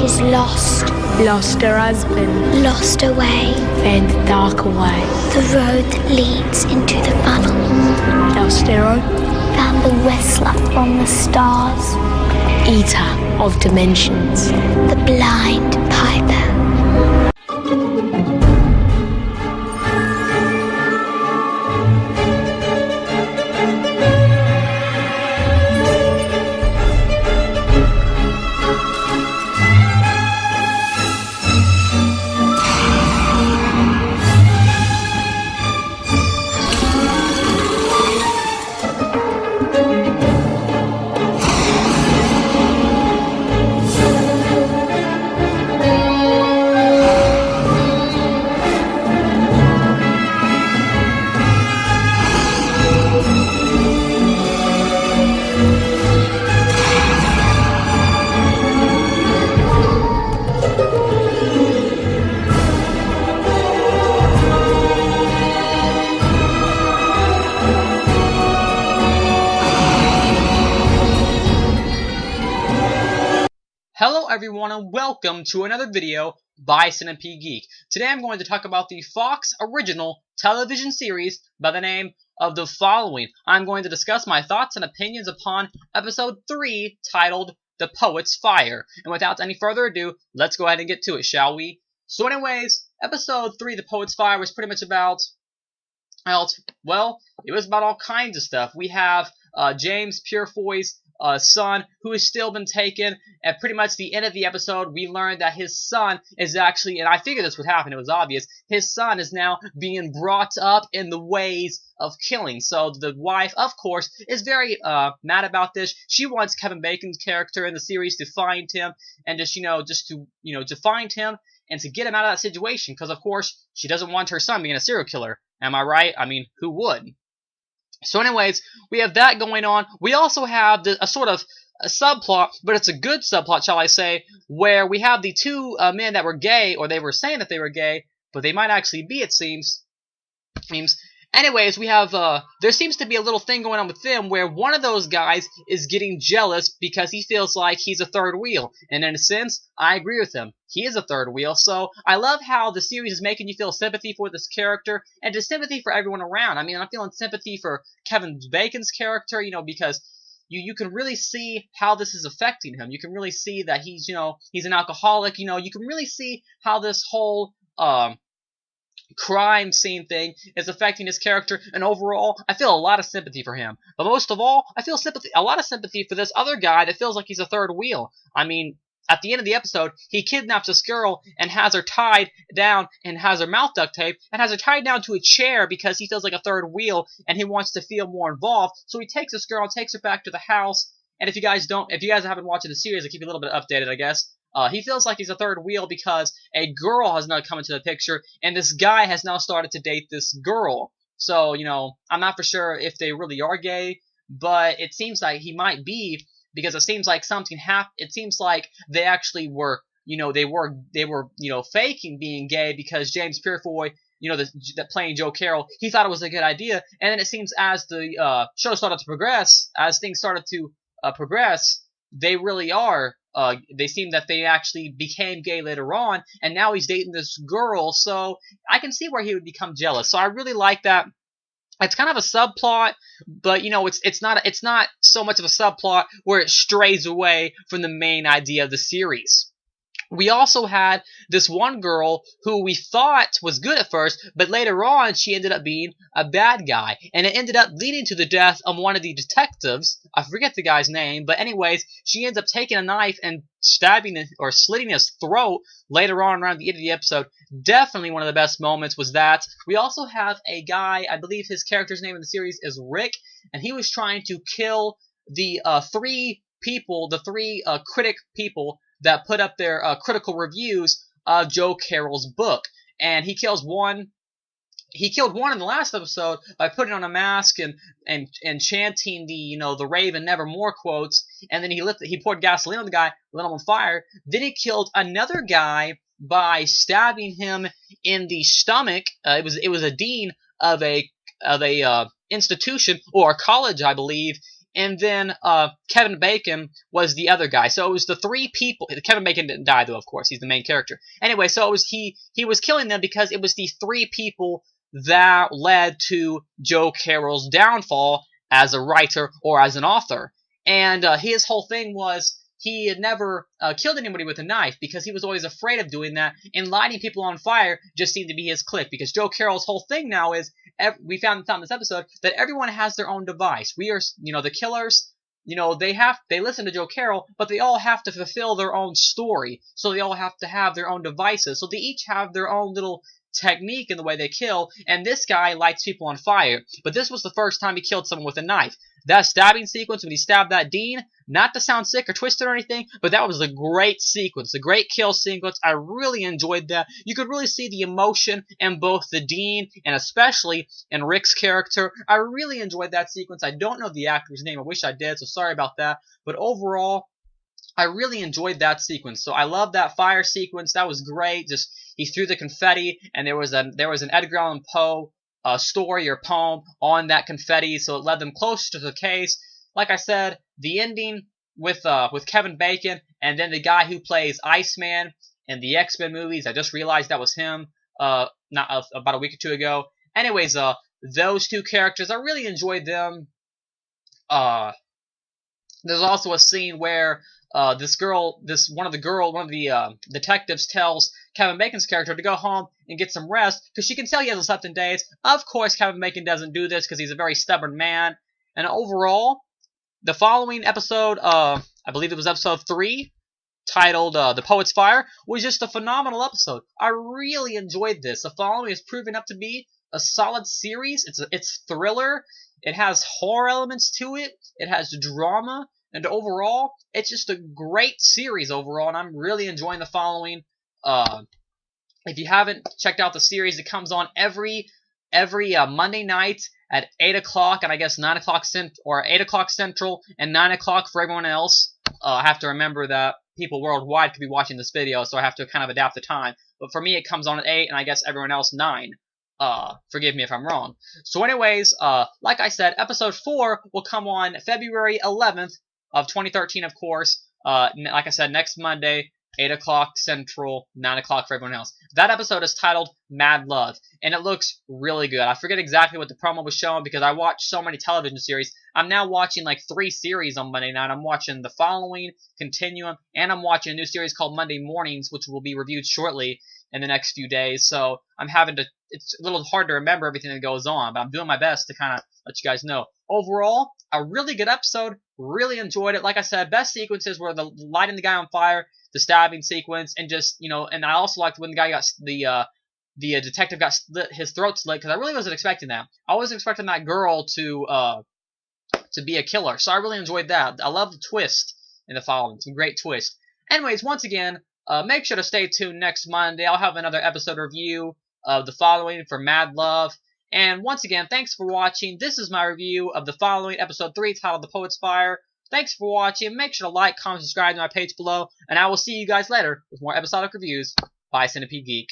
She's lost. Lost her husband. Lost her way. Fed the dark away. The road that leads into the funnel. Lost her own. Found the whistler from the stars. Eater of dimensions. The blind piper. Hello everyone and welcome to another video by Cinepy Geek. Today I'm going to talk about the Fox original television series by the name of The Following. I'm going to discuss my thoughts and opinions upon episode 3 titled The Poet's Fire. And without any further ado, let's go ahead and get to it, shall we? So anyways, episode 3 The Poet's Fire was pretty much about, well, it was about all kinds of stuff. We have James Purefoy's son, who has still been taken. At pretty much the end of the episode, we learned that his son is actually, and I figured this would happen, it was obvious, his son is now being brought up in the ways of killing. So the wife, of course, is very mad about this. She wants Kevin Bacon's character in the series to find him and to find him and to get him out of that situation, because of course she doesn't want her son being a serial killer. Am I right? I mean, who would? So anyways, we have that going on. We also have a sort of a subplot, but it's a good subplot, shall I say, where we have the two men that were gay, or they were saying that they were gay, but they might actually be, it seems. Anyways, we have, there seems to be a little thing going on with them where one of those guys is getting jealous because he feels like he's a third wheel. And in a sense, I agree with him. He is a third wheel. So I love how the series is making you feel sympathy for this character and just sympathy for everyone around. I mean, I'm feeling sympathy for Kevin Bacon's character, because you can really see how this is affecting him. You can really see that he's, he's an alcoholic. You can really see how this whole, crime scene thing is affecting his character, and overall I feel a lot of sympathy for him. But most of all, I feel a lot of sympathy for this other guy that feels like he's a third wheel. I mean, at the end of the episode, he kidnaps this girl and has her tied down and has her mouth duct taped and has her tied down to a chair because he feels like a third wheel and he wants to feel more involved. So he takes this girl and takes her back to the house. And if you guys haven't watched the series, I'll keep you a little bit updated, I guess. He feels like he's a third wheel because a girl has now come into the picture, and this guy has now started to date this girl. So, I'm not for sure if they really are gay, but it seems like he might be, because it seems like something happened. It seems like they actually were, they were faking being gay because James Purefoy, that playing Joe Carroll, he thought it was a good idea, and then it seems as the show started to progress, as things started to progress, they really are. They seem that they actually became gay later on, and now he's dating this girl, so I can see where he would become jealous. So I really like that. It's kind of a subplot, but it's not so much of a subplot where it strays away from the main idea of the series. We also had this one girl who we thought was good at first, but later on she ended up being a bad guy. And it ended up leading to the death of one of the detectives. I forget the guy's name, but anyways, she ends up taking a knife and stabbing or slitting his throat later on around the end of the episode. Definitely one of the best moments was that. We also have a guy, I believe his character's name in the series is Rick, and he was trying to kill the three critic people that put up their critical reviews of Joe Carroll's book. And he kills one. He killed one in the last episode by putting on a mask and chanting the Raven Nevermore quotes. And then he poured gasoline on the guy, lit him on fire. Then he killed another guy by stabbing him in the stomach. It was a dean of a institution or a college, I believe, and then Kevin Bacon was the other guy. So it was the three people. Kevin Bacon didn't die though, of course. He's the main character. Anyway, so it was he was killing them because it was the three people that led to Joe Carroll's downfall as a writer or as an author. And his whole thing was he had never killed anybody with a knife because he was always afraid of doing that, and lighting people on fire just seemed to be his clique, because Joe Carroll's whole thing now is, we found in this episode, that everyone has their own device. We are, the killers, they listen to Joe Carroll, but they all have to fulfill their own story, so they all have to have their own devices, so they each have their own little technique in the way they kill, and this guy lights people on fire, but this was the first time he killed someone with a knife. That stabbing sequence when he stabbed that dean, not to sound sick or twisted or anything, but that was a great sequence, a great kill sequence. I really enjoyed that. You could really see the emotion in both the dean and especially in Rick's character. I really enjoyed that sequence. I don't know the actor's name. I wish I did, so sorry about that. But overall, I really enjoyed that sequence. So I love that fire sequence. That was great. Just he threw the confetti, and there was an Edgar Allan Poe story or poem on that confetti, so it led them closer to the case. Like I said, the ending with Kevin Bacon, and then the guy who plays Iceman in the X-Men movies. I just realized that was him about a week or two ago. Anyways, those two characters, I really enjoyed them. There's also a scene where one of the detectives tells Kevin Bacon's character to go home and get some rest because she can tell he hasn't slept in days. Of course, Kevin Bacon doesn't do this because he's a very stubborn man. And overall, the following episode, I believe it was episode 3, titled The Poet's Fire, was just a phenomenal episode. I really enjoyed this. The following is proving up to be a solid series. It's thriller. It has horror elements to it. It has drama. And overall, it's just a great series overall, and I'm really enjoying the following. If you haven't checked out the series, it comes on every Monday night at 8 o'clock, and I guess 9 o'clock or 8 o'clock Central, and 9 o'clock for everyone else. I have to remember that people worldwide could be watching this video, so I have to kind of adapt the time. But for me, it comes on at 8, and I guess everyone else 9. Forgive me if I'm wrong. So anyways, like I said, episode 4 will come on February 11th of 2013, of course. Like I said, next Monday, 8 o'clock Central, 9 o'clock for everyone else. That episode is titled Mad Love, and it looks really good. I forget exactly what the promo was showing because I watch so many television series. I'm now watching like 3 series on Monday night. I'm watching The Following, Continuum, and I'm watching a new series called Monday Mornings, which will be reviewed shortly in the next few days. So I'm it's a little hard to remember everything that goes on, but I'm doing my best to kind of let you guys know. Overall, a really good episode. Really enjoyed it. Like I said, best sequences were the lighting the guy on fire, the stabbing sequence, and just, and I also liked when the guy got the detective got his throat slit, because I really wasn't expecting that. I wasn't expecting that girl to be a killer, so I really enjoyed that. I love the twist in The Following. Some great twist. Anyways, once again, make sure to stay tuned next Monday. I'll have another episode review of The Following for Mad Love. And once again, thanks for watching. This is my review of The Following, episode 3, titled The Poet's Fire. Thanks for watching. Make sure to like, comment, subscribe to my page below, and I will see you guys later with more episodic reviews by Centipede Geek.